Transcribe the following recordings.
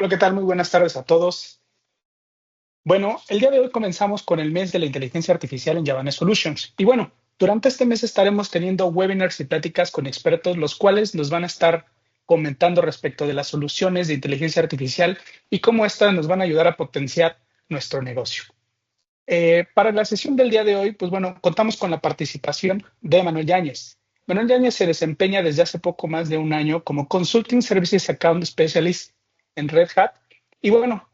Hola, ¿qué tal? Muy buenas tardes a todos. Bueno, el día de hoy comenzamos con el mes de la inteligencia artificial en Javanese Solutions. Y bueno, durante este mes estaremos teniendo webinars y pláticas con expertos, los cuales nos van a estar comentando respecto de las soluciones de inteligencia artificial y cómo éstas nos van a ayudar a potenciar nuestro negocio. Para la sesión del día de hoy, pues bueno, contamos con la participación de Manuel Yáñez. Manuel Yáñez se desempeña desde hace poco más de un año como Consulting Services Account Specialist en Red Hat. Y bueno,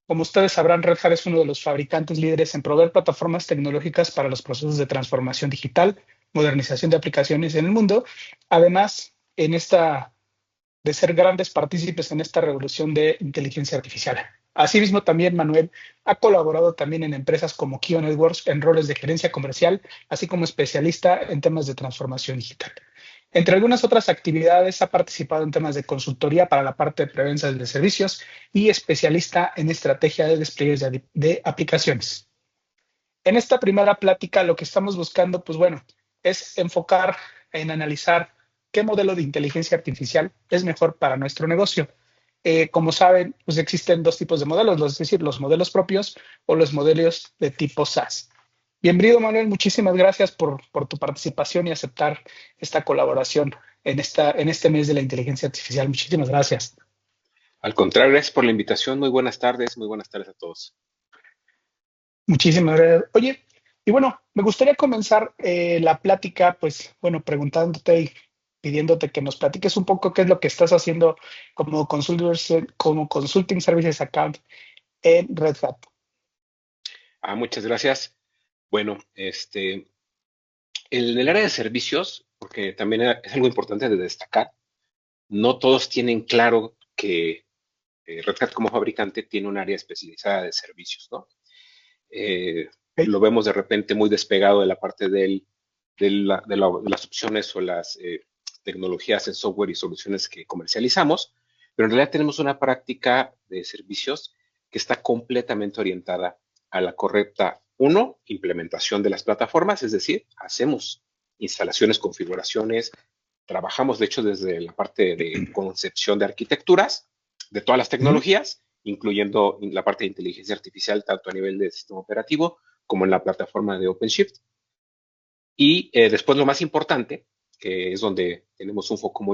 como ustedes sabrán, Red Hat es uno de los fabricantes líderes en proveer plataformas tecnológicas para los procesos de transformación digital, modernización de aplicaciones en el mundo. Además, de ser grandes partícipes en esta revolución de inteligencia artificial. Asimismo, también Manuel ha colaborado también en empresas como Kio Networks en roles de gerencia comercial, así como especialista en temas de transformación digital. Entre algunas otras actividades, ha participado en temas de consultoría para la parte de prevención de servicios y especialista en estrategia de despliegues de aplicaciones. En esta primera plática, lo que estamos buscando, pues bueno, es enfocar en analizar qué modelo de inteligencia artificial es mejor para nuestro negocio. Como saben, pues existen dos tipos de modelos, es decir, los modelos propios o los modelos de tipo SaaS. Bienvenido, Manuel. Muchísimas gracias por tu participación y aceptar esta colaboración en este mes de la inteligencia artificial. Muchísimas gracias. Al contrario, gracias por la invitación. Muy buenas tardes a todos. Muchísimas gracias. Oye, y bueno, me gustaría comenzar la plática, pues, bueno, preguntándote y pidiéndote que nos platiques un poco qué es lo que estás haciendo como Consulting Services Account en Red Hat. Muchas gracias. Bueno, en el área de servicios, porque también es algo importante de destacar, no todos tienen claro que Red Hat como fabricante tiene un área especializada de servicios, ¿no? ¿Ok? Lo vemos de repente muy despegado de la parte de las opciones o las tecnologías en software y soluciones que comercializamos, pero en realidad tenemos una práctica de servicios que está completamente orientada a la correcta, uno, implementación de las plataformas, es decir, hacemos instalaciones, configuraciones, trabajamos de hecho desde la parte de concepción de arquitecturas de todas las Ujú. tecnologías, incluyendo la parte de inteligencia artificial, tanto a nivel de sistema operativo como en la plataforma de OpenShift. Y después lo más importante, que es donde tenemos un foco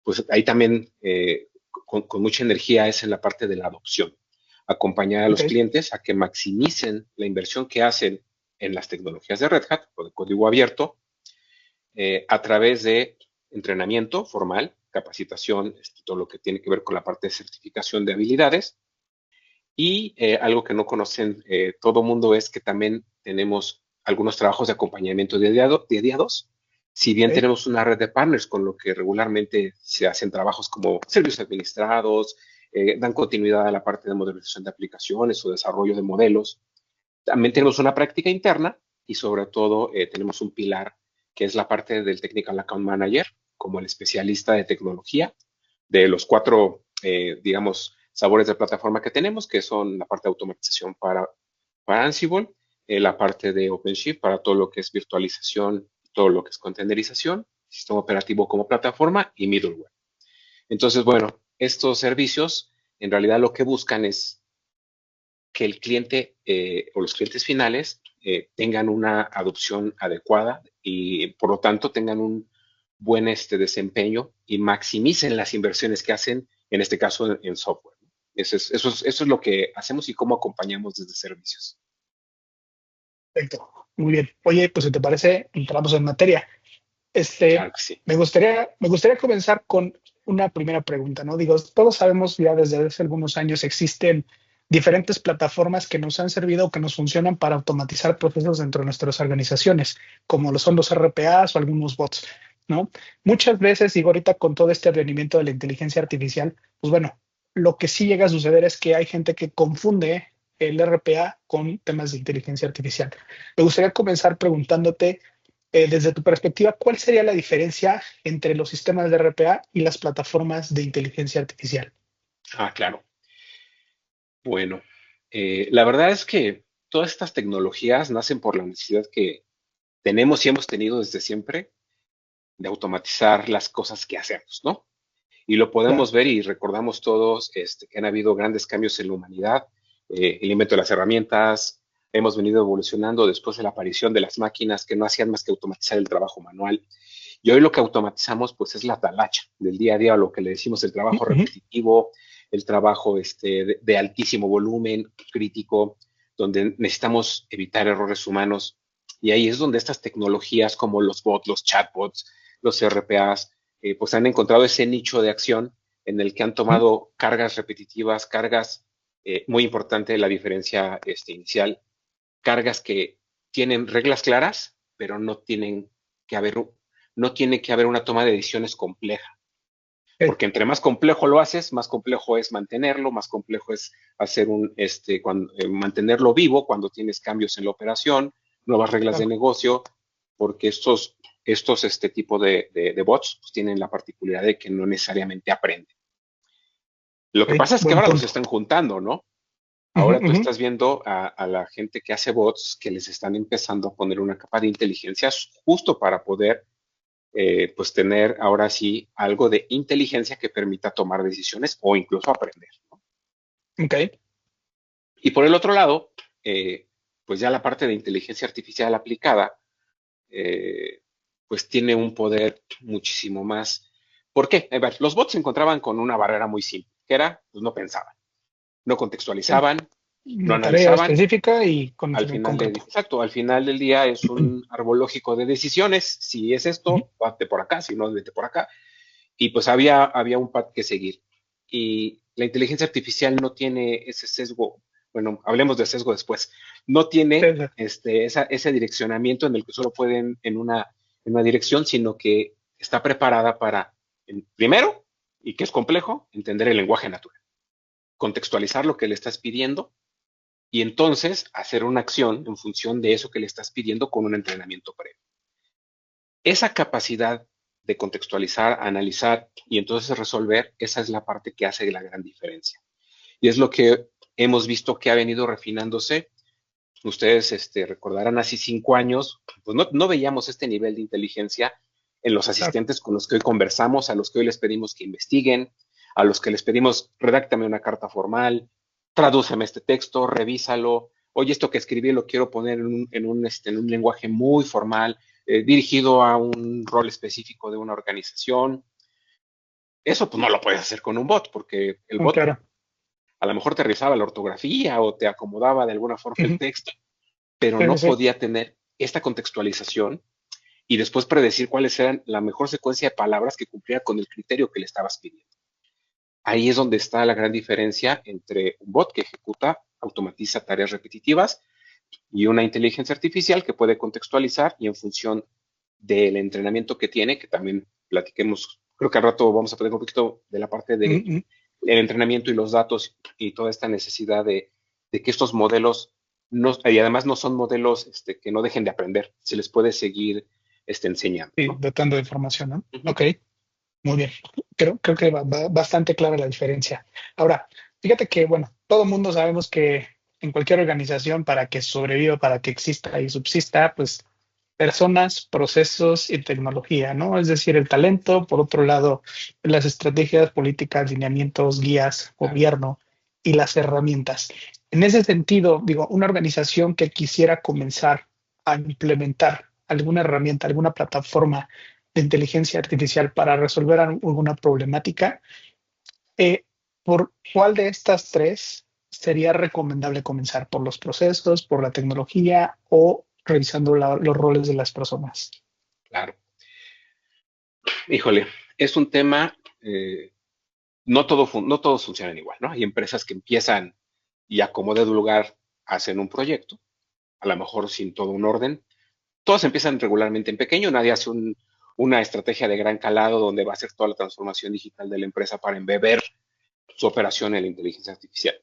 pues ahí también con mucha energía es en la parte de la adopción. Acompañar a Ok. los clientes a que maximicen la inversión que hacen en las tecnologías de Red Hat o de código abierto a través de entrenamiento formal, capacitación, todo lo que tiene que ver con la parte de certificación de habilidades. Y algo que no conocen todo mundo es que también tenemos algunos trabajos de acompañamiento de diados. Si bien Ok. tenemos una red de partners con lo que regularmente se hacen trabajos como servicios administrados, dan continuidad a la parte de modernización de aplicaciones o desarrollo de modelos, también tenemos una práctica interna y sobre todo tenemos un pilar que es la parte del Technical Account Manager, como el especialista de tecnología de los cuatro, digamos, sabores de plataforma que tenemos, que son la parte de automatización para Ansible, la parte de OpenShift para todo lo que es virtualización, todo lo que es containerización, sistema operativo como plataforma y middleware. Entonces, bueno, estos servicios en realidad lo que buscan es que el cliente o los clientes finales tengan una adopción adecuada y por lo tanto tengan un buen desempeño y maximicen las inversiones que hacen, en este caso en software. Eso es lo que hacemos y cómo acompañamos desde servicios. Perfecto. Muy bien. Oye, pues si te parece, entramos en materia. Claro que sí. Me gustaría comenzar con una primera pregunta, ¿no? Digo, todos sabemos ya desde hace algunos años existen diferentes plataformas que nos han servido o que nos funcionan para automatizar procesos dentro de nuestras organizaciones, como lo son los RPAs o algunos bots, ¿no? Muchas veces, digo, ahorita con todo este rendimiento de la inteligencia artificial, pues bueno, lo que sí llega a suceder es que hay gente que confunde el RPA con temas de inteligencia artificial. Me gustaría comenzar preguntándote desde tu perspectiva, ¿cuál sería la diferencia entre los sistemas de RPA y las plataformas de inteligencia artificial? Claro. Bueno, la verdad es que todas estas tecnologías nacen por la necesidad que tenemos y hemos tenido desde siempre de automatizar las cosas que hacemos, ¿no? Y lo claro. podemos ver y recordamos todos que han habido grandes cambios en la humanidad, el invento de las herramientas, hemos venido evolucionando después de la aparición de las máquinas que no hacían más que automatizar el trabajo manual. Y hoy lo que automatizamos pues es la talacha del día a día, lo que le decimos el trabajo Ujú. repetitivo, el trabajo de altísimo volumen, crítico, donde necesitamos evitar errores humanos. Y ahí es donde estas tecnologías como los bots, los chatbots, los RPAs, pues han encontrado ese nicho de acción en el que han Ujú. tomado cargas repetitivas, cargas, muy importante la diferencia inicial, cargas que tienen reglas claras, pero no tiene que haber una toma de decisiones compleja. Ok. Porque entre más complejo lo haces, más complejo es mantenerlo, más complejo es hacer mantenerlo vivo cuando tienes cambios en la operación, nuevas reglas de Claro. negocio, porque este tipo de bots pues, tienen la particularidad de que no necesariamente aprenden. Lo que Ok, pasa es que buen ahora los punto. están juntando, ¿no? Ujú, Ahora tú ujú. estás viendo a la gente que hace bots que les están empezando a poner una capa de inteligencia justo para poder, pues, tener ahora sí algo de inteligencia que permita tomar decisiones o incluso aprender, ¿no? Ok. Y por el otro lado, pues ya la parte de inteligencia artificial aplicada, eh, pues tiene un poder muchísimo más. ¿Por qué? A ver, los bots se encontraban con una barrera muy simple, que era, pues no pensaban, no Sí. contextualizaban, no Una tarea analizaban. específica y Al conocimiento final concreto. exacto, al final del día es un árbol lógico de decisiones. Si es Ujú. esto, vete por acá, si no, vete por acá. Y pues había un path que seguir. Y la inteligencia artificial no tiene ese sesgo, bueno, hablemos de sesgo después, no Sí, tiene sí. ese direccionamiento en el que solo pueden en una dirección, sino que está preparada para, primero, y que es complejo, entender el lenguaje natural, contextualizar lo que le estás pidiendo y entonces hacer una acción en función de eso que le estás pidiendo con un entrenamiento previo. Esa capacidad de contextualizar, analizar y entonces resolver, esa es la parte que hace la gran diferencia. Y es lo que hemos visto que ha venido refinándose. Ustedes recordarán hace 5 años, pues no veíamos este nivel de inteligencia en los Claro. asistentes con los que hoy conversamos, a los que hoy les pedimos que investiguen, a los que les pedimos, redáctame una carta formal, tradúceme este texto, revísalo, oye, esto que escribí lo quiero poner en un lenguaje muy formal, dirigido a un rol específico de una organización. Eso pues no lo puedes hacer con un bot, porque el Muy bot claro. a lo mejor te revisaba la ortografía o te acomodaba de alguna forma el Ujú. texto, pero Sí, sí, no sí. podía tener esta contextualización y después predecir cuáles eran la mejor secuencia de palabras que cumpliera con el criterio que le estabas pidiendo. Ahí es donde está la gran diferencia entre un bot que ejecuta, automatiza tareas repetitivas y una inteligencia artificial que puede contextualizar y en función del entrenamiento que tiene, que también platiquemos, creo que al rato vamos a platicar un poquito de la parte Ujú, del ujú. entrenamiento y los datos y toda esta necesidad de que estos modelos, y además no son modelos que no dejen de aprender, se les puede seguir enseñando, Sí, ¿no? dotando de información, ¿no? Uh -huh. Ok, muy bien. Creo que va bastante clara la diferencia. Ahora, fíjate que, bueno, todo el mundo sabemos que en cualquier organización, para que sobreviva, para que exista y subsista, pues personas, procesos y tecnología, ¿no? Es decir, el talento, por otro lado, las estrategias, políticas, lineamientos, guías, Claro. gobierno y las herramientas. En ese sentido, digo, una organización que quisiera comenzar a implementar alguna herramienta, alguna plataforma de inteligencia artificial para resolver alguna problemática, eh, ¿por cuál de estas tres sería recomendable comenzar? ¿Por los procesos, por la tecnología o revisando los roles de las personas? Claro. Híjole, es un tema, no todos funcionan igual, ¿no? Hay empresas que empiezan y a como de lugar hacen un proyecto, a lo mejor sin todo un orden. Todos empiezan regularmente en pequeño, nadie hace una estrategia de gran calado donde va a hacer toda la transformación digital de la empresa para embeber su operación en la inteligencia artificial.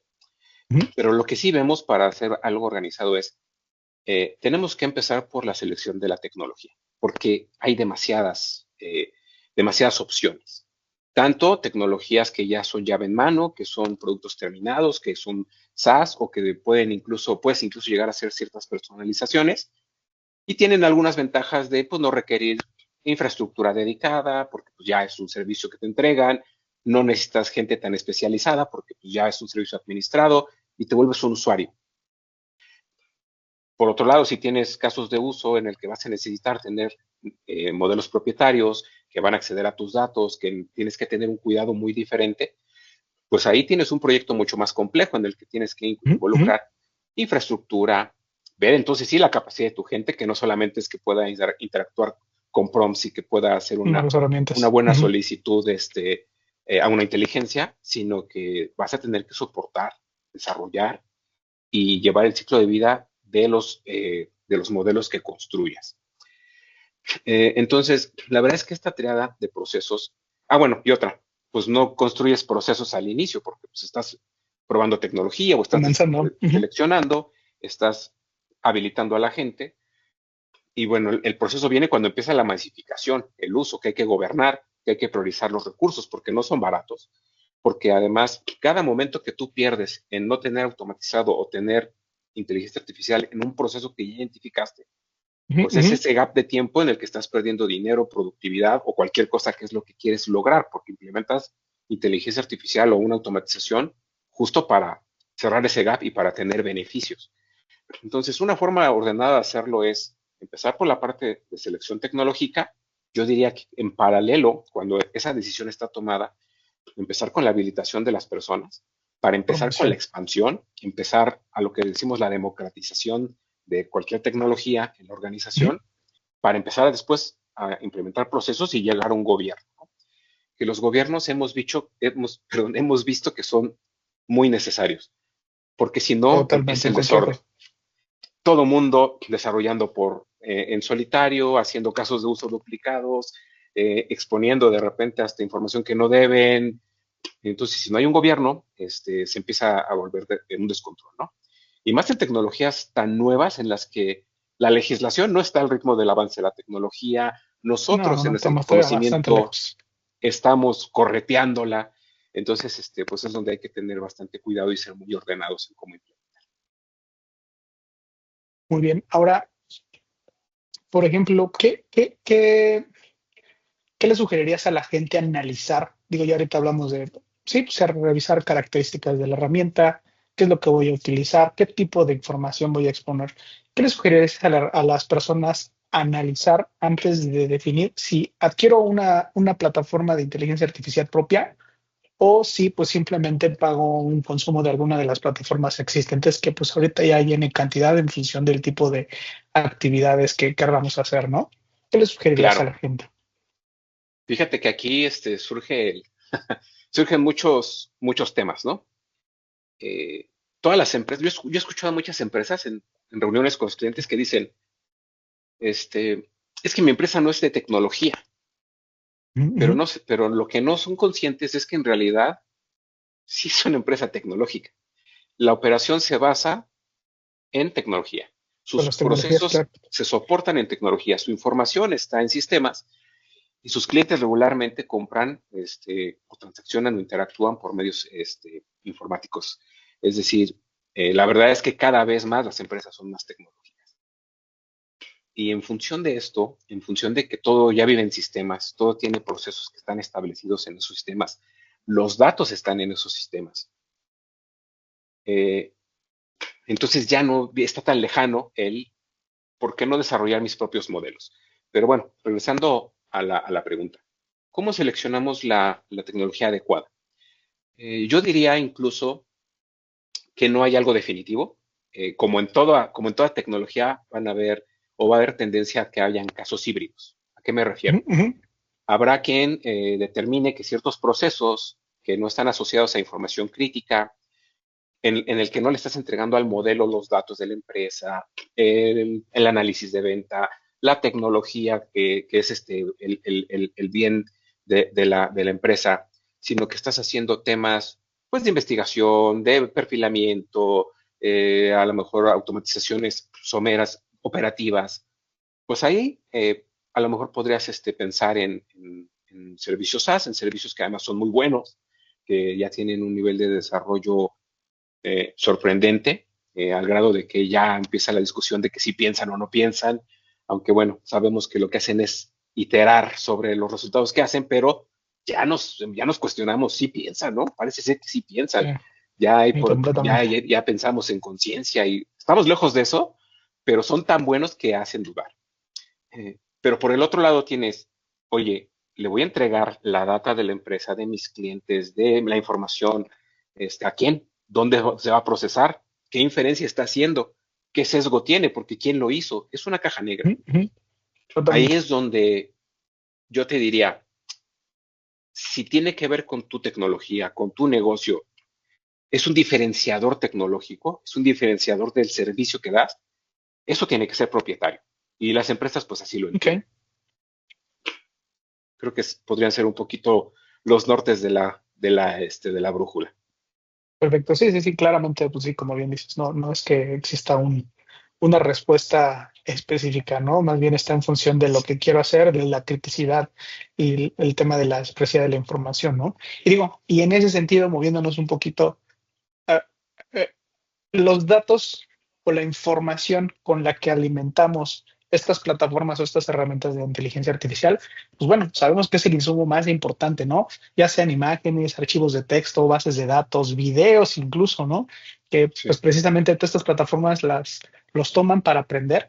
Ujú. Pero lo que sí vemos para hacer algo organizado es, tenemos que empezar por la selección de la tecnología, porque hay demasiadas opciones. Tanto tecnologías que ya son llave en mano, que son productos terminados, que son SaaS o que puedes incluso llegar a hacer ciertas personalizaciones y tienen algunas ventajas de pues, no requerir infraestructura dedicada, porque pues, ya es un servicio que te entregan, no necesitas gente tan especializada porque pues, ya es un servicio administrado y te vuelves un usuario. Por otro lado, si tienes casos de uso en el que vas a necesitar tener modelos propietarios que van a acceder a tus datos, que tienes que tener un cuidado muy diferente, pues ahí tienes un proyecto mucho más complejo en el que tienes que Ujú, ujú. involucrar infraestructura, ver entonces sí la capacidad de tu gente, que no solamente es que pueda interactuar con prompts y que pueda hacer Nuevas una herramientas. buena Ujú. solicitud a una inteligencia, sino que vas a tener que soportar, desarrollar y llevar el ciclo de vida de los modelos que construyas. Entonces, la verdad es que esta triada de procesos, bueno, y otra, pues no construyes procesos al inicio porque pues, estás probando tecnología o estás Comenzando. Ujú. seleccionando, estás habilitando a la gente y bueno, el proceso viene cuando empieza la masificación, el uso, que hay que gobernar, que hay que priorizar los recursos porque no son baratos, porque además cada momento que tú pierdes en no tener automatizado o tener inteligencia artificial en un proceso que ya identificaste, Ujú, pues es ujú. ese gap de tiempo en el que estás perdiendo dinero, productividad o cualquier cosa que es lo que quieres lograr, porque implementas inteligencia artificial o una automatización justo para cerrar ese gap y para tener beneficios. Entonces, una forma ordenada de hacerlo es empezar por la parte de selección tecnológica. Yo diría que en paralelo, cuando esa decisión está tomada, empezar con la habilitación de las personas, para empezar con la Promoción. expansión, empezar a lo que decimos la democratización de cualquier tecnología en la Ujú. organización, para empezar después a implementar procesos y llegar a un gobierno. ¿No? Que los gobiernos hemos visto que son muy necesarios, porque si no empieza Totalmente, el concuerdo. desorden. Todo mundo desarrollando en solitario, haciendo casos de uso duplicados, exponiendo de repente hasta información que no deben. Entonces, si no hay un gobierno, se empieza a volver en un descontrol, ¿no? Y más en tecnologías tan nuevas en las que la legislación no está al ritmo del avance de la tecnología, No, no, nosotros en no, nuestro estamos todavía bastante autoconocimiento lejos. estamos correteándola, entonces, pues es donde hay que tener bastante cuidado y ser muy ordenados en cómo implementar. Muy bien. Ahora, por ejemplo, ¿qué le sugerirías a la gente analizar? Digo, ya ahorita hablamos de, sí, pues, revisar características de la herramienta, qué es lo que voy a utilizar, qué tipo de información voy a exponer. ¿Qué le sugerirías a las personas analizar antes de definir si adquiero una plataforma de inteligencia artificial propia o si pues simplemente pago un consumo de alguna de las plataformas existentes que pues ahorita ya hay en cantidad en función del tipo de actividades que queramos hacer, ¿no? ¿Qué le sugerirías a Claro, la gente? fíjate que aquí surgen muchos temas, ¿no? Eh, Todas las empresas, yo he escuchado a muchas empresas en reuniones con los clientes que dicen, este, es que mi empresa no es de tecnología, pero Ujú. no sé, pero lo que no son conscientes es que en realidad sí es una empresa tecnológica. La operación se basa en tecnología. Con Sus las tecnologías, procesos claro. se soportan en tecnología, su información está en sistemas y sus clientes regularmente compran o transaccionan o interactúan por medios informáticos. Es decir, la verdad es que cada vez más las empresas son más tecnológicas. Y en función de esto, en función de que todo ya vive en sistemas, todo tiene procesos que están establecidos en esos sistemas, los datos están en esos sistemas. Eh, entonces ya no está tan lejano el por qué no desarrollar mis propios modelos. Pero bueno, regresando a la pregunta, ¿cómo seleccionamos la tecnología adecuada? Yo diría incluso que no hay algo definitivo. Como en toda tecnología, van a haber o va a haber tendencia a que hayan casos híbridos. ¿A qué me refiero? Ujú, ujú. Habrá quien determine que ciertos procesos que no están asociados a información crítica, en el que no le estás entregando al modelo los datos de la empresa, el análisis de venta, la tecnología que es el bien de la empresa, sino que estás haciendo temas pues, de investigación, de perfilamiento, a lo mejor automatizaciones someras, operativas, pues ahí a lo mejor podrías pensar en servicios SaaS, en servicios que además son muy buenos, que ya tienen un nivel de desarrollo sorprendente, al grado de que ya empieza la discusión de que si piensan o no piensan, aunque bueno, sabemos que lo que hacen es iterar sobre los resultados que hacen, pero ya nos cuestionamos si piensan, ¿no? Parece ser que sí Sí, piensan. sí, completamente. Ya pensamos en conciencia y estamos lejos de eso, pero son tan buenos que hacen dudar. Pero por el otro lado tienes, oye, le voy a entregar la data de la empresa, de mis clientes, de la información, ¿a quién? ¿Dónde se va a procesar? ¿Qué inferencia está haciendo? ¿Qué sesgo tiene? Porque ¿quién lo hizo? Es una caja negra. Ujú, ujú, Ahí totalmente. es donde yo te diría, si tiene que ver con tu tecnología, con tu negocio, es un diferenciador tecnológico, es un diferenciador del servicio que das, eso tiene que ser propietario. Y las empresas pues así lo entienden. Ok, Creo que podrían ser un poquito los nortes de la brújula. perfecto. Sí, sí, sí, claramente, pues sí, como bien dices, no, no es que exista una respuesta específica, ¿no? Más bien está en función de lo que quiero hacer, de la criticidad y el tema de la expresividad de la información, ¿no? Y digo, y en ese sentido, moviéndonos un poquito, ah, eh, los datos o la información con la que alimentamos estas plataformas o estas herramientas de inteligencia artificial, pues bueno, sabemos que es el insumo más importante, ¿no? Ya sean imágenes, archivos de texto, bases de datos, videos incluso, ¿no? Que pues Sí. precisamente todas estas plataformas los toman para aprender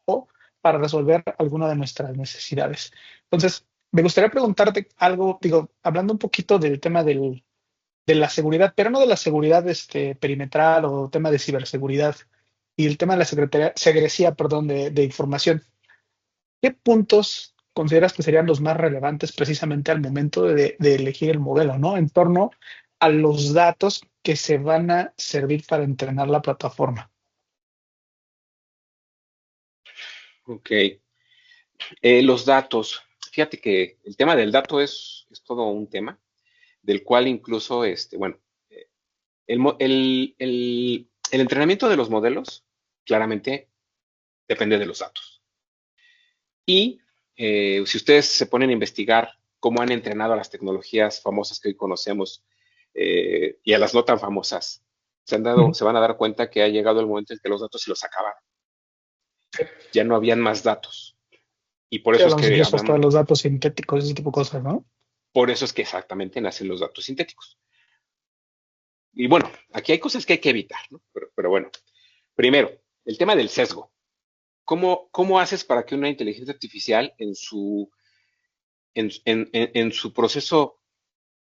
o para resolver alguna de nuestras necesidades. Entonces, me gustaría preguntarte algo, digo, hablando un poquito del tema de la seguridad, pero no de la seguridad perimetral o tema de ciberseguridad y el tema de la segresía, perdón, de información. ¿Qué puntos consideras que serían los más relevantes precisamente al momento de elegir el modelo, ¿no? En torno a los datos que se van a servir para entrenar la plataforma. Ok. Los datos. Fíjate que el tema del dato es todo un tema, del cual incluso, bueno, el entrenamiento de los modelos claramente depende de los datos. Y si ustedes se ponen a investigar cómo han entrenado a las tecnologías famosas que hoy conocemos y a las no tan famosas, Ujú. se van a dar cuenta que ha llegado el momento en que los datos se los acabaron. Ya no habían más datos. Y por Sí, eso es hablamos que incluso hasta hablamos, de los datos sintéticos, ese tipo de cosas, ¿no? por eso es que exactamente nacen los datos sintéticos. Y bueno, aquí hay cosas que hay que evitar, ¿no? Pero bueno, primero, el tema del sesgo. ¿Cómo haces para que una inteligencia artificial en su proceso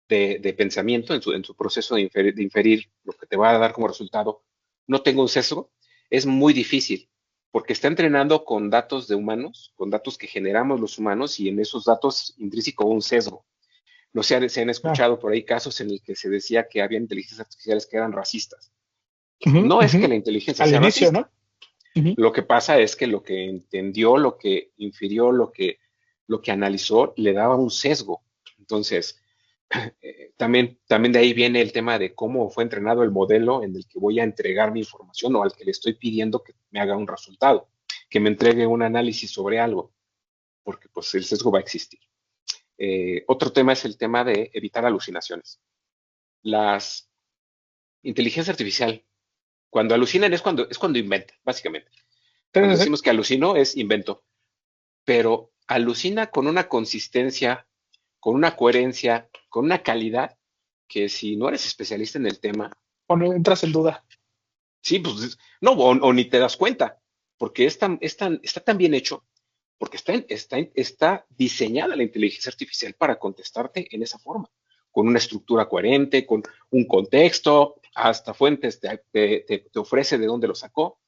de pensamiento, en su proceso de inferir lo que te va a dar como resultado, no tenga un sesgo? Es muy difícil, porque está entrenando con datos de humanos, con datos que generamos los humanos, y en esos datos intrínseco un sesgo. No sé si han Claro. escuchado por ahí casos en el que se decía que había inteligencias artificiales que eran racistas. Ujú, No es que ujú. la inteligencia Al sea inicio, racista. ¿no? Ujú. Lo que pasa es que lo que entendió, lo que infirió, lo que analizó, le daba un sesgo. Entonces, también de ahí viene el tema de cómo fue entrenado el modelo en el que voy a entregar mi información o al que le estoy pidiendo que me haga un resultado, que me entregue un análisis sobre algo, porque pues el sesgo va a existir. Otro tema es el tema de evitar alucinaciones. Las inteligencia artificial, cuando alucinan es cuando inventan, básicamente. Sí, Cuando sí, sí. decimos que alucino es invento, pero alucina con una consistencia, con una coherencia, con una calidad que si no eres especialista en el tema, O no entras en duda. sí, pues no, o ni te das cuenta, porque está tan bien hecho, porque está diseñada la inteligencia artificial para contestarte en esa forma, con una estructura coherente, con un contexto, hasta fuentes te ofrece de dónde lo sacó.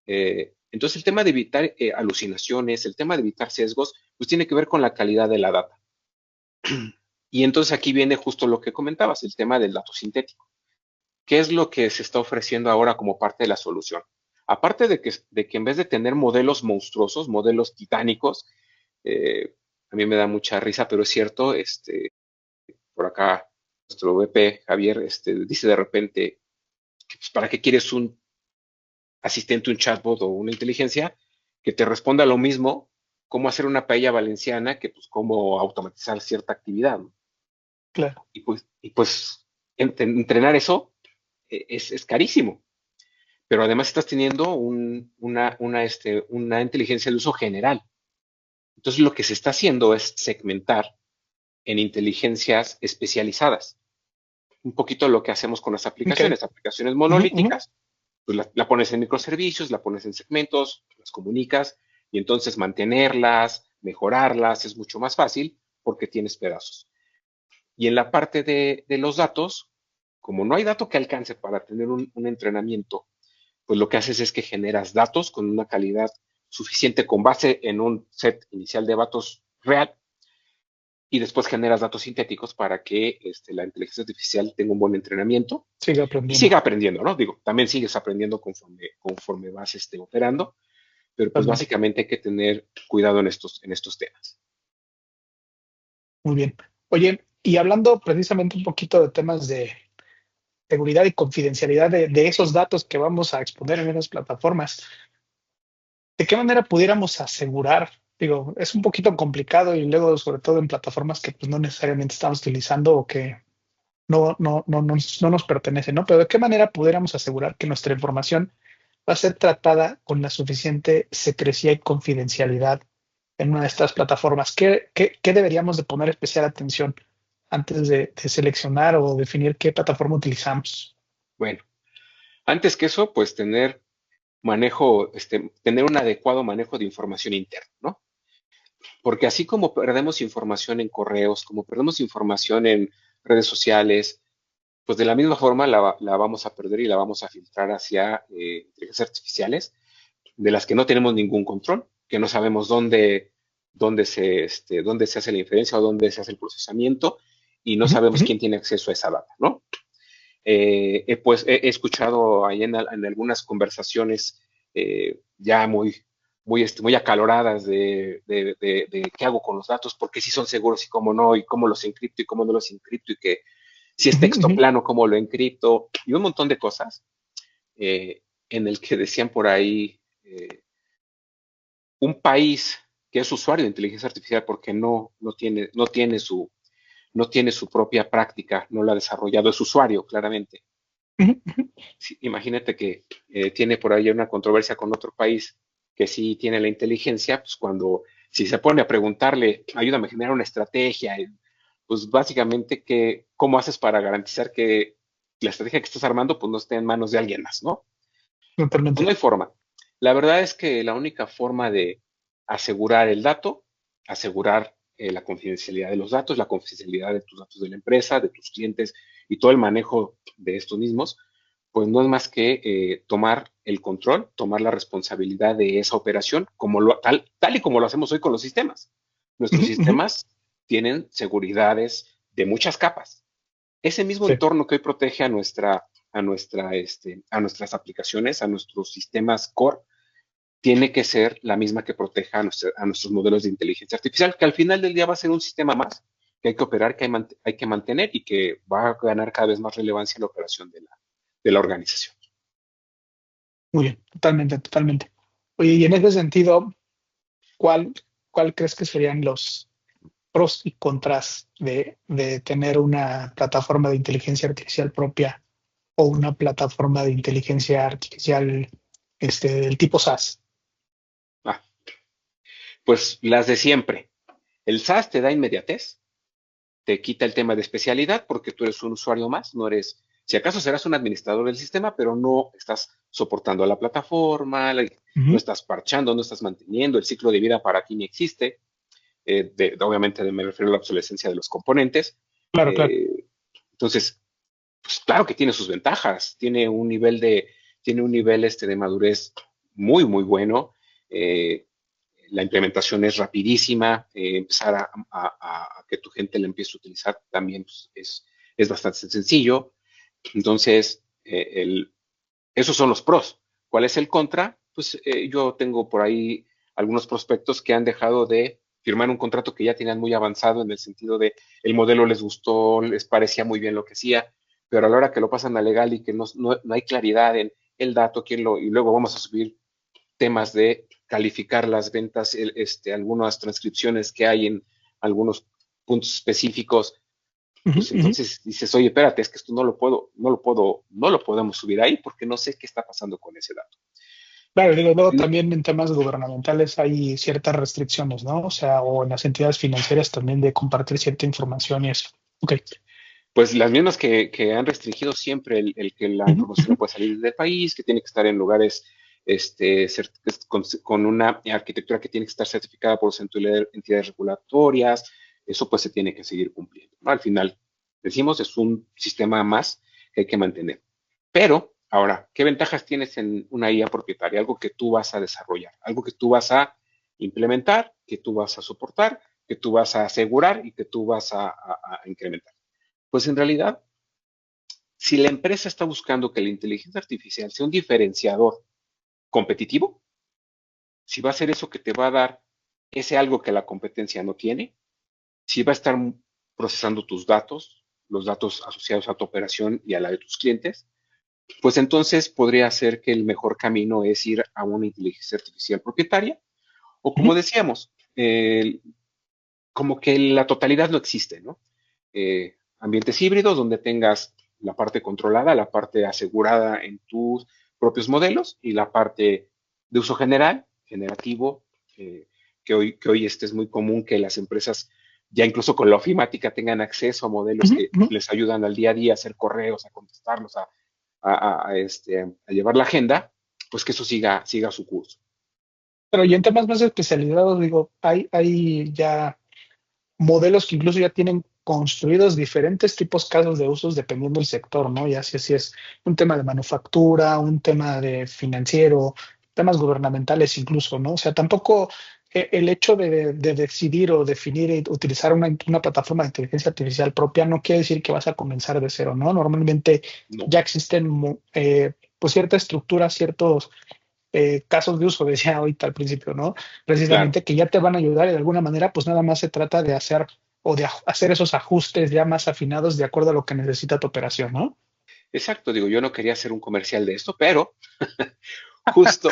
Entonces, el tema de evitar alucinaciones, el tema de evitar sesgos, pues tiene que ver con la calidad de la data. Y entonces aquí viene justo lo que comentabas, el tema del dato sintético. ¿Qué es lo que se está ofreciendo ahora como parte de la solución? Aparte de que en vez de tener modelos monstruosos, modelos titánicos, eh, a mí me da mucha risa, pero es cierto, por acá nuestro VP Javier dice de repente que pues, ¿para qué quieres un asistente, un chatbot o una inteligencia que te responda lo mismo, cómo hacer una paella valenciana, que pues cómo automatizar cierta actividad, ¿no? Claro. Y pues entrenar eso es carísimo, pero además estás teniendo una inteligencia de uso general. Entonces lo que se está haciendo es segmentar en inteligencias especializadas. Un poquito lo que hacemos con las Ok. aplicaciones Ujú, ujú. monolíticas, pues la pones en microservicios, la pones en segmentos, las comunicas y entonces mantenerlas, mejorarlas es mucho más fácil porque tienes pedazos. Y en la parte de los datos, como no hay dato que alcance para tener un entrenamiento, pues lo que haces es que generas datos con una calidad suficiente con base en un set inicial de datos real y después generas datos sintéticos para que la inteligencia artificial tenga un buen entrenamiento Sigue y siga aprendiendo. aprendiendo, ¿no? Digo, también sigues aprendiendo conforme vas operando, pero pues Totalmente. básicamente hay que tener cuidado en estos temas. Muy bien. Oye, y hablando precisamente un poquito de temas de seguridad y confidencialidad de esos datos que vamos a exponer en esas plataformas, ¿de qué manera pudiéramos asegurar? Digo, es un poquito complicado y luego, sobre todo en plataformas que pues, no necesariamente estamos utilizando o que no nos pertenecen, ¿no? Pero ¿de qué manera pudiéramos asegurar que nuestra información va a ser tratada con la suficiente secrecía y confidencialidad en una de estas plataformas? ¿Qué deberíamos de poner especial atención antes de seleccionar o definir qué plataforma utilizamos? Bueno, antes que eso, pues tener un adecuado manejo de información interna, ¿no? Porque así como perdemos información en correos, como perdemos información en redes sociales, pues de la misma forma la vamos a perder y la vamos a filtrar hacia inteligencias artificiales de las que no tenemos ningún control, que no sabemos dónde se hace la inferencia o dónde se hace el procesamiento y no Ujú, sabemos ujú. quién tiene acceso a esa data, ¿no? Pues he escuchado ahí en algunas conversaciones ya muy acaloradas de qué hago con los datos, por qué sí son seguros y cómo no, y cómo los encripto y cómo no los encripto, y que si es Ujú, texto ujú. plano, cómo lo encripto, y un montón de cosas en el que decían por ahí un país que es usuario de inteligencia artificial porque no tiene su propia práctica, no la ha desarrollado, es usuario, claramente. Ujú, ujú. Sí, imagínate que tiene por ahí una controversia con otro país que sí tiene la inteligencia, pues si se pone a preguntarle, ayúdame a generar una estrategia, pues básicamente cómo haces para garantizar que la estrategia que estás armando pues no esté en manos de alguien más, ¿no? Pues no Totalmente. hay forma. La verdad es que la única forma de asegurar el dato, asegurar la confidencialidad de los datos, la confidencialidad de tus datos de la empresa, de tus clientes y todo el manejo de estos mismos, pues no es más que tomar el control, tomar la responsabilidad de esa operación, tal y como lo hacemos hoy con los sistemas. Nuestros Ujú, ujú. sistemas tienen seguridades de muchas capas. Ese mismo Sí. entorno que hoy protege a nuestras aplicaciones, a nuestros sistemas core, tiene que ser la misma que proteja a nuestros modelos de inteligencia artificial, que al final del día va a ser un sistema más que hay que operar, que hay que mantener y que va a ganar cada vez más relevancia en la operación de la organización. Muy bien. Totalmente, totalmente. Oye, y en ese sentido, ¿cuál, cuál crees que serían los pros y contras de tener una plataforma de inteligencia artificial propia o una plataforma de inteligencia artificial del tipo SaaS? Ah, pues las de siempre. El SaaS te da inmediatez, te quita el tema de especialidad porque tú eres un usuario más, no eres, si acaso serás un administrador del sistema, pero no estás soportando a la plataforma, no Ujú. estás parchando, no estás manteniendo, el ciclo de vida para ti ni existe. Obviamente me refiero a la obsolescencia de los componentes. Claro, claro. Eh, entonces, pues claro que tiene sus ventajas, tiene un nivel de madurez muy, muy bueno. Eh, la implementación es rapidísima, empezar a que tu gente la empiece a utilizar también pues, es bastante sencillo. Entonces, esos son los pros. ¿Cuál es el contra? Pues yo tengo por ahí algunos prospectos que han dejado de firmar un contrato que ya tenían muy avanzado en el sentido de el modelo les gustó, les parecía muy bien lo que hacía, pero a la hora que lo pasan a legal y que no hay claridad en el dato, y luego vamos a subir temas de calificar las ventas, algunas transcripciones que hay en algunos puntos específicos, Ujú, pues ujú. entonces dices, oye, espérate, es que esto no lo podemos subir ahí porque no sé qué está pasando con ese dato. Claro, digo, luego también en temas gubernamentales hay ciertas restricciones, ¿no? O sea, o en las entidades financieras también de compartir cierta información y eso. Ok. Pues las mismas que han restringido siempre el que la Ujú, información ujú. no puede salir del país, que tiene que estar en lugares con una arquitectura que tiene que estar certificada por entidades regulatorias, eso pues se tiene que seguir cumpliendo, ¿no? Al final, decimos, es un sistema más que hay que mantener. Pero, ahora, ¿qué ventajas tienes en una IA propietaria? Algo que tú vas a desarrollar, algo que tú vas a implementar, que tú vas a soportar, que tú vas a asegurar y que tú vas a incrementar. Pues en realidad, si la empresa está buscando que la inteligencia artificial sea un diferenciador competitivo, si va a ser eso que te va a dar ese algo que la competencia no tiene, si va a estar procesando tus datos, los datos asociados a tu operación y a la de tus clientes, pues entonces podría ser que el mejor camino es ir a una inteligencia artificial propietaria o como Ujú. decíamos, como que la totalidad no existe, ¿no? Ambientes híbridos donde tengas la parte controlada, la parte asegurada en tus propios modelos y la parte de uso general, generativo, eh, que hoy este es muy común que las empresas ya incluso con la ofimática tengan acceso a modelos Ujú, que ujú. les ayudan al día a día a hacer correos, a contestarlos, a llevar la agenda, pues que eso siga su curso. Pero y en temas más especializados, digo, hay ya modelos que incluso ya tienen construidos diferentes tipos casos de usos dependiendo del sector, ¿no? Ya si es un tema de manufactura, un tema de financiero, temas gubernamentales incluso, ¿no? O sea, tampoco el hecho de decidir o definir y utilizar una plataforma de inteligencia artificial propia no quiere decir que vas a comenzar de cero, ¿no? Normalmente No, ya existen pues cierta estructura, ciertos casos de uso, decía ahorita al principio, ¿no? claro. Precisamente que ya te van a ayudar y de alguna manera, pues nada más se trata de hacer o de hacer esos ajustes ya más afinados de acuerdo a lo que necesita tu operación, ¿no? Exacto, digo, yo no quería hacer un comercial de esto, pero justo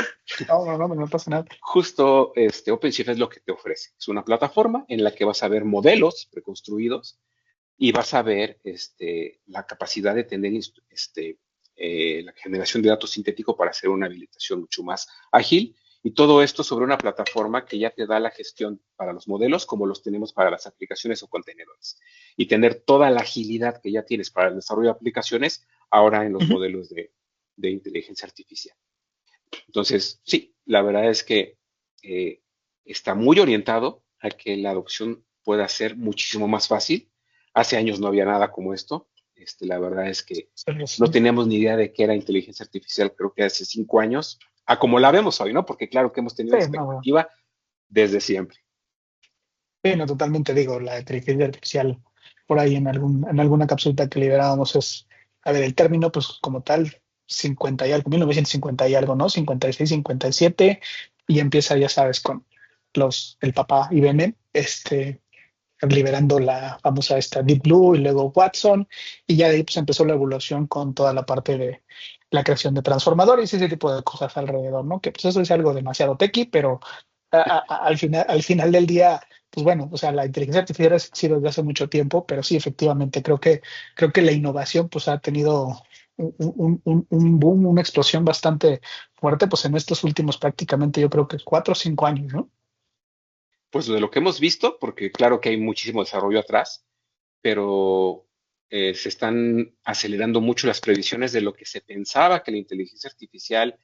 No, no, no, no pasa nada. Justo OpenShift es lo que te ofrece. Es una plataforma en la que vas a ver modelos preconstruidos y vas a ver la capacidad de tener la generación de datos sintético para hacer una habilitación mucho más ágil. Y todo esto sobre una plataforma que ya te da la gestión para los modelos como los tenemos para las aplicaciones o contenedores. Y tener toda la agilidad que ya tienes para el desarrollo de aplicaciones ahora en los Ujú. modelos de inteligencia artificial. Entonces, sí, la verdad es que eh, está muy orientado a que la adopción pueda ser muchísimo más fácil. Hace años no había nada como esto. La verdad es que Sí, no sí. teníamos ni idea de qué era inteligencia artificial, creo que hace 5 años, a como la vemos hoy, ¿no? Porque claro que hemos tenido Sí, no, bueno. expectativa desde siempre. Sí, no, totalmente digo, la inteligencia artificial por ahí en alguna cápsula que liberábamos es, a ver, el término, pues como tal, 50 y algo, 1950 y algo, ¿no? 56, 57, y empieza, ya sabes, con el papá IBM, liberando la famosa esta Deep Blue y luego Watson, y ya de ahí pues empezó la evolución con toda la parte de la creación de transformadores y ese tipo de cosas alrededor, ¿no? Que pues eso es algo demasiado techy, pero al final del día, pues bueno, o sea, la inteligencia artificial ha sido desde hace mucho tiempo, pero sí, efectivamente, creo que la innovación pues ha tenido un boom, una explosión bastante fuerte, pues en estos últimos prácticamente yo creo que 4 o 5 años, ¿no? Pues de lo que hemos visto, porque claro que hay muchísimo desarrollo atrás, pero se están acelerando mucho las previsiones de lo que se pensaba que la inteligencia artificial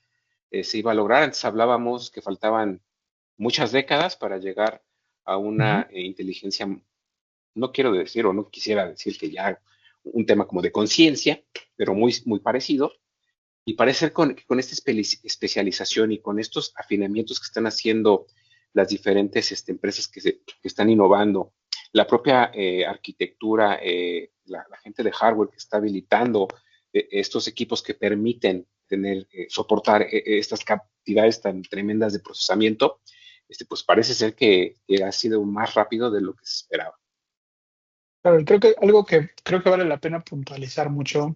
se iba a lograr. Antes hablábamos que faltaban muchas décadas para llegar a Ujú. una inteligencia, no quiero decir o no quisiera decir que ya un tema como de conciencia, pero muy, muy parecido. Y parece ser que con esta especialización y con estos afinamientos que están haciendo las diferentes empresas que están innovando, la propia arquitectura, la gente de hardware que está habilitando estos equipos que permiten soportar estas cantidades tan tremendas de procesamiento, pues parece ser que ha sido más rápido de lo que se esperaba. Claro, y creo que algo que creo que vale la pena puntualizar mucho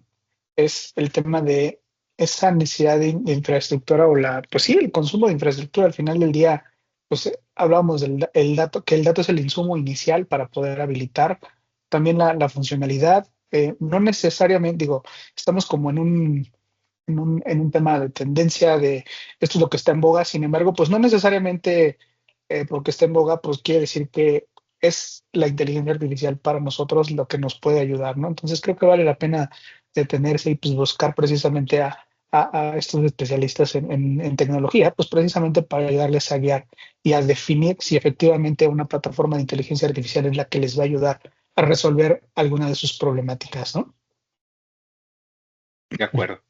es el tema de esa necesidad de infraestructura o pues sí, el consumo de infraestructura. Al final del día, pues hablábamos el dato, que el dato es el insumo inicial para poder habilitar también la funcionalidad. No necesariamente, digo, estamos como en un tema de tendencia de esto es lo que está en boga. Sin embargo, pues no necesariamente porque esté en boga, pues quiere decir que es la inteligencia artificial para nosotros lo que nos puede ayudar, ¿no? Entonces creo que vale la pena detenerse y pues buscar precisamente a estos especialistas en tecnología, pues precisamente para ayudarles a guiar y a definir si efectivamente una plataforma de inteligencia artificial es la que les va a ayudar a resolver alguna de sus problemáticas, ¿no? De acuerdo.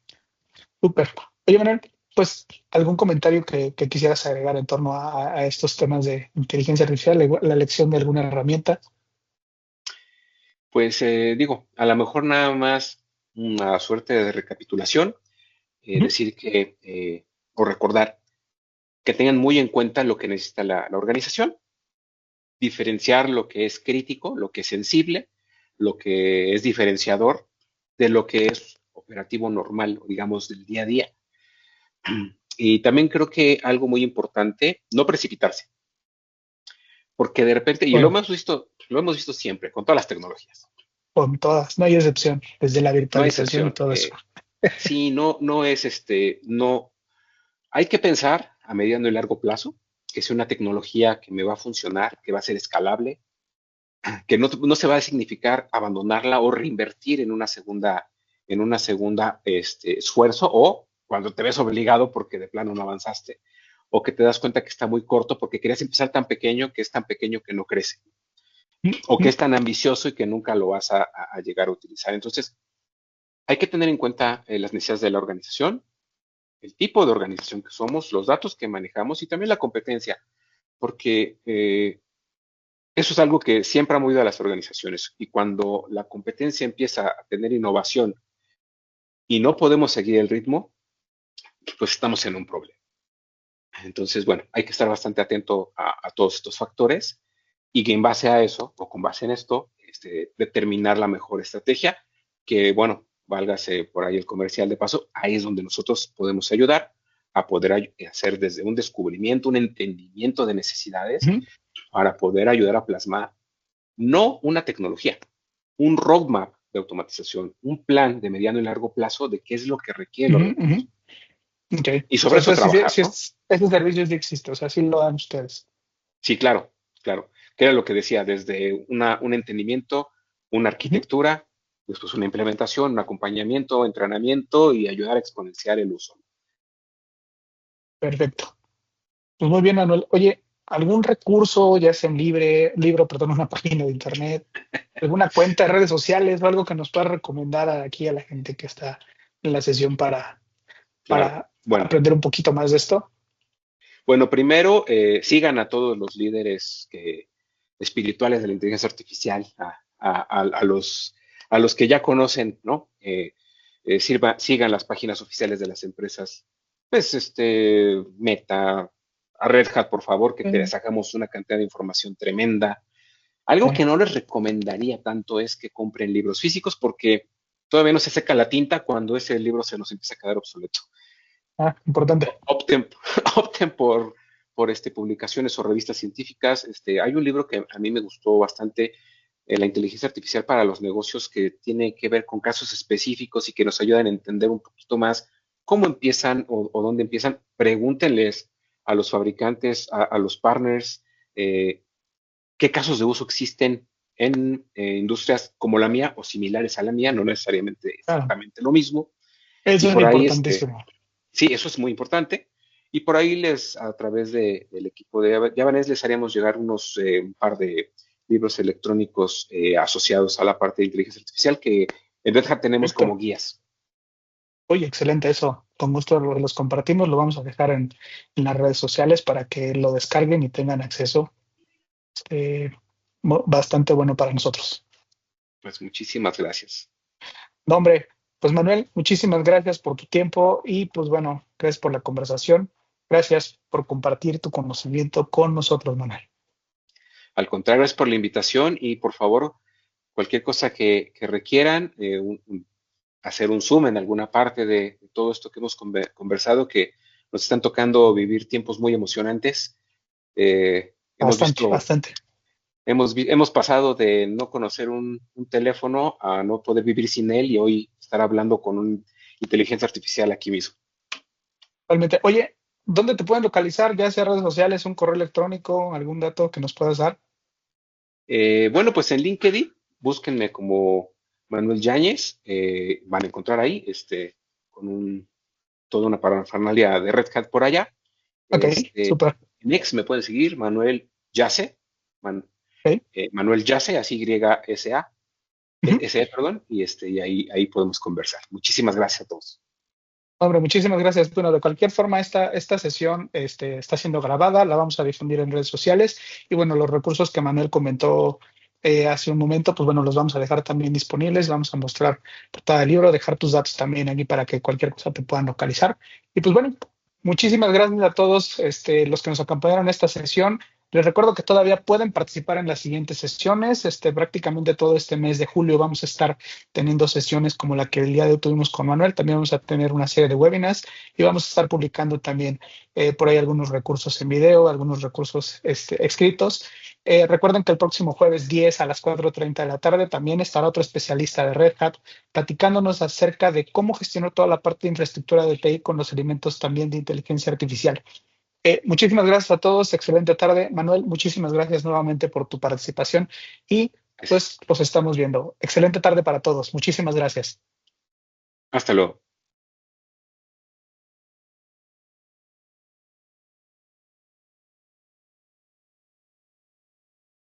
Súper. Oye, Manuel, pues algún comentario que quisieras agregar en torno a estos temas de inteligencia artificial, la elección de alguna herramienta. Pues digo, a lo mejor nada más una suerte de recapitulación, Ujú, decir que, o recordar que tengan muy en cuenta lo que necesita la organización, diferenciar lo que es crítico, lo que es sensible, lo que es diferenciador de lo que es operativo normal, o digamos, del día a día. Y también creo que algo muy importante, no precipitarse, porque de repente, y bueno, lo hemos visto siempre con todas las tecnologías, con todas, no hay excepción, desde la no hay virtualización y excepción. todo eso. Sí, no es no, hay que pensar a mediano y largo plazo que sea una tecnología que me va a funcionar, que va a ser escalable, que no se va a significar abandonarla o reinvertir en una segunda esfuerzo, o cuando te ves obligado porque de plano no avanzaste, o que te das cuenta que está muy corto porque querías empezar tan pequeño que es tan pequeño que no crece, o que Ujú, es tan ambicioso y que nunca lo vas a llegar a utilizar. Entonces, hay que tener en cuenta las necesidades de la organización, el tipo de organización que somos, los datos que manejamos y también la competencia, porque eso es algo que siempre ha movido a las organizaciones, y cuando la competencia empieza a tener innovación y no podemos seguir el ritmo, pues estamos en un problema. Entonces, bueno, hay que estar bastante atento a todos estos factores y que en base a eso o con base en esto, determinar la mejor estrategia, que bueno, válgase por ahí el comercial de paso, ahí es donde nosotros podemos ayudar a poder hacer desde un descubrimiento, un entendimiento de necesidades ujú, para poder ayudar a plasmar no una tecnología, un roadmap de automatización, un plan de mediano y largo plazo de qué es lo que requiere la ujú, ujú. organización. Ok. Y O sobre eso sea, trabajar, ¿no? ese servicio sí existe, o sea, sí lo dan ustedes. Sí, claro, claro. Que era lo que decía, desde un entendimiento, una Ujú, arquitectura, después una implementación, un acompañamiento, entrenamiento y ayudar a exponenciar el uso. perfecto. Pues muy bien, Manuel. Oye, ¿algún recurso, ya sea en libro, perdón, una página de internet, alguna cuenta de redes sociales o algo que nos pueda recomendar aquí a la gente que está en la sesión Claro. para Bueno, aprender un poquito más de esto? bueno, primero sigan a todos los líderes espirituales de la inteligencia artificial, a los que ya conocen, ¿no? Sigan las páginas oficiales de las empresas, pues, Meta, a Red Hat, por favor, que te Mm, sacamos una cantidad de información tremenda. Algo bueno, que no les recomendaría tanto es que compren libros físicos porque todavía no se seca la tinta cuando ese libro se nos empieza a quedar obsoleto. importante. Opten, opten por publicaciones o revistas científicas. Hay un libro que a mí me gustó bastante, La inteligencia artificial para los negocios, que tiene que ver con casos específicos y que nos ayudan a entender un poquito más cómo empiezan o dónde empiezan. Pregúntenles a los fabricantes, a los partners, eh, qué casos de uso existen en industrias como la mía o similares a la mía, no necesariamente Claro, exactamente lo mismo. Y eso es por ahí, importantísimo. sí, eso es muy importante. Y por ahí a través del equipo de Javanese, les haríamos llegar un par de libros electrónicos asociados a la parte de inteligencia artificial que en Red Hat tenemos como Perfecto. guías. Oye, excelente eso. Con gusto los compartimos, lo vamos a dejar en las redes sociales para que lo descarguen y tengan acceso. eh, Bastante bueno para nosotros. Pues muchísimas gracias. No, hombre, pues Manuel, muchísimas gracias por tu tiempo y pues bueno, gracias por la conversación. Gracias por compartir tu conocimiento con nosotros, Manuel. Al contrario, gracias por la invitación y por favor, cualquier cosa que requieran, hacer un zoom en alguna parte de todo esto que hemos conversado, que nos están tocando vivir tiempos muy emocionantes. Hemos Bastante, visto bastante. hemos pasado de no conocer un teléfono a no poder vivir sin él, y hoy estar hablando con un inteligencia artificial aquí mismo. Realmente, oye, ¿dónde te pueden localizar? Ya sea redes sociales, un correo electrónico, algún dato que nos puedas dar. Bueno, pues en LinkedIn, búsquenme como Manuel Yáñez, van a encontrar ahí, con toda una parafernalia de Red Hat por allá. Ok, Este, súper. en X me pueden seguir, Manuel Yace, Ok. Manuel Yace, así Y-S-A, Ujú. S-E, perdón, y ahí podemos conversar. Muchísimas gracias a todos. Hombre, muchísimas gracias. Bueno, de cualquier forma, esta sesión está siendo grabada, la vamos a difundir en redes sociales y bueno, los recursos que Manuel comentó hace un momento, pues bueno, los vamos a dejar también disponibles, vamos a mostrar portada del libro, dejar tus datos también aquí para que cualquier cosa te puedan localizar. Y pues bueno, muchísimas gracias a todos los que nos acompañaron en esta sesión. Les recuerdo que todavía pueden participar en las siguientes sesiones. Prácticamente todo este mes de julio vamos a estar teniendo sesiones como la que el día de hoy tuvimos con Manuel. También vamos a tener una serie de webinars y vamos a estar publicando también por ahí algunos recursos en video, algunos recursos escritos. Recuerden que el próximo jueves 10 a las 4:30 de la tarde también estará otro especialista de Red Hat platicándonos acerca de cómo gestionar toda la parte de infraestructura de TI con los elementos también de inteligencia artificial. Muchísimas gracias a todos, excelente tarde. Manuel, muchísimas gracias nuevamente por tu participación y Gracias. pues los estamos viendo. Excelente tarde para todos, muchísimas gracias. Hasta luego.